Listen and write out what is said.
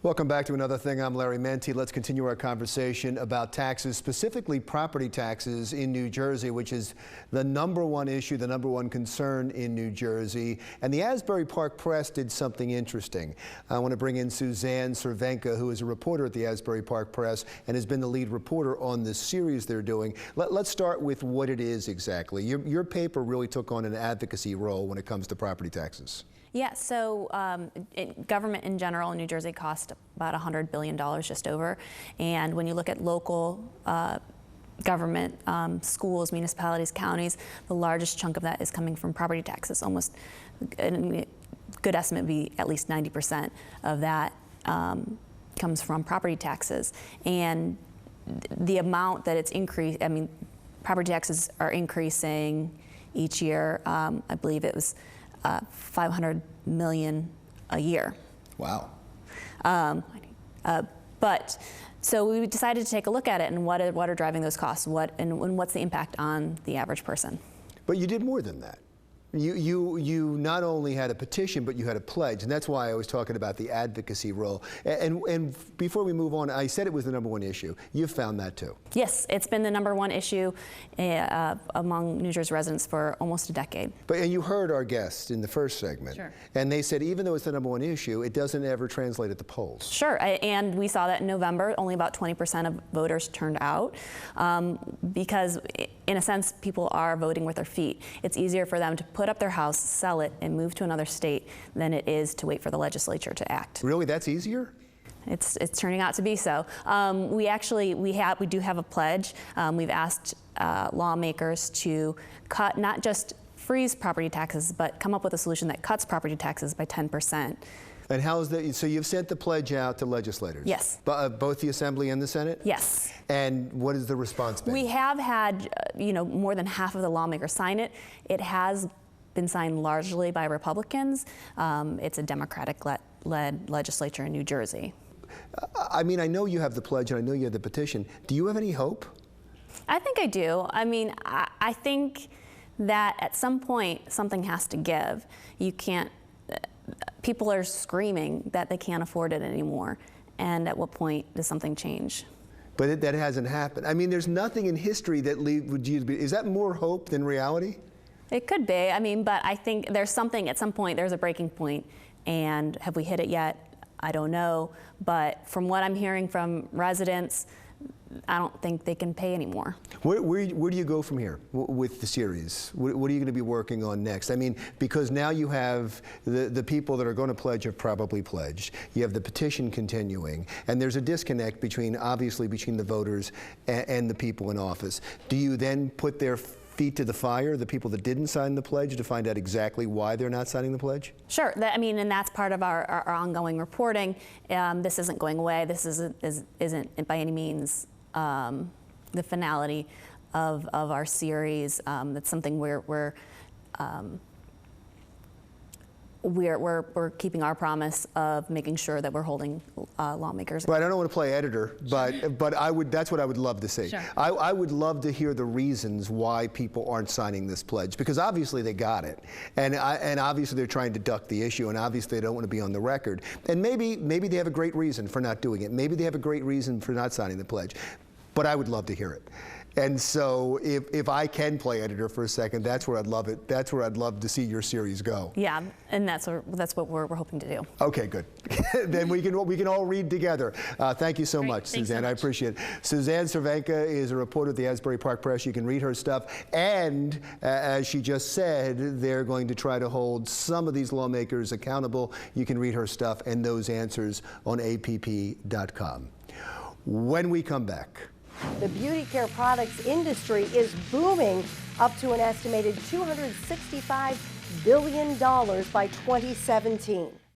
Welcome back to Another Thing. I'm Larry Menti. Let's continue our conversation about taxes, specifically property taxes in New Jersey, which is the #1 issue, the #1 concern in New Jersey. And the Asbury Park Press did something interesting. I want to bring in Susanne Cervenka, who is a reporter at the Asbury Park Press and has been the lead reporter on this series they're doing. Let's start with what it is exactly. Your paper really took on an advocacy role when it comes to property taxes. Yeah, so government in general in New Jersey costs about $100 billion, just over. And when you look at local government, schools, municipalities, counties, the largest chunk of that is coming from property taxes. Almost, a good estimate would be at least 90% of that comes from property taxes. And the amount that it's increased, I mean, property taxes are increasing each year. I believe it was 500 million a year. Wow. But so we decided to take a look at it and what are driving those costs, and what's the impact on the average person. But you did more than that. You not only had a petition, but you had a pledge, and that's why I was talking about the advocacy role. And before we move on, I said it was the #1 issue. You've found that too. Yes, it's been the #1 issue among New Jersey residents for almost a decade. And you heard our guests in the first segment, Sure. And they said even though it's the #1 issue, it doesn't ever translate at the polls. Sure, and we saw that in November, only about 20% of voters turned out because, in a sense, people are voting with their feet. It's easier for them to put up their house, sell it, and move to another state than it is to wait for the legislature to act. Really, that's easier? It's turning out to be so. We do have a pledge. We've asked lawmakers to cut, not just freeze property taxes, but come up with a solution that cuts property taxes by 10%. And how is that? So you've sent the pledge out to legislators? Yes. Both the Assembly and the Senate? Yes. And what is the response been? We have had, more than half of the lawmakers sign it. It has been signed largely by Republicans. It's a Democratic-led legislature in New Jersey. I mean, I know you have the pledge and I know you have the petition. Do you have any hope? I think I do. I mean, I think that at some point something has to give. You can't. People are screaming that they can't afford it anymore. And at what point does something change? But that hasn't happened. I mean, there's nothing in history that would you be. Is that more hope than reality? It could be. I mean, but I think there's something, at some point, there's a breaking point. And have we hit it yet? I don't know. But from what I'm hearing from residents, I don't think they can pay anymore. Where do you go from here with the series? What are you going to be working on next? I mean, because now you have the people that are going to pledge have probably pledged. You have the petition continuing, and there's a disconnect obviously between the voters and the people in office. Do you then put their feet to the fire, the people that didn't sign the pledge, to find out exactly why they're not signing the pledge? Sure. And that's part of our ongoing reporting. This isn't going away. This isn't by any means the finality of our series. That's something we're keeping our promise of making sure that we're holding lawmakers. Right, I don't want to play editor, but that's what I would love to see. Sure. I would love to hear the reasons why people aren't signing this pledge, because obviously they got it, and obviously they're trying to duck the issue, and obviously they don't want to be on the record. And maybe they have a great reason for not doing it. Maybe they have a great reason for not signing the pledge, but I would love to hear it. And so if I can play editor for a second, that's where I'd love it. That's where I'd love to see your series go. Yeah, and that's what we're hoping to do. Okay, good. Then we can all read together. Thank you so much, Susanne. I appreciate it. Susanne Cervenka is a reporter at the Asbury Park Press. You can read her stuff. And as she just said, they're going to try to hold some of these lawmakers accountable. You can read her stuff and those answers on app.com. When we come back. The beauty care products industry is booming, up to an estimated $265 billion by 2017.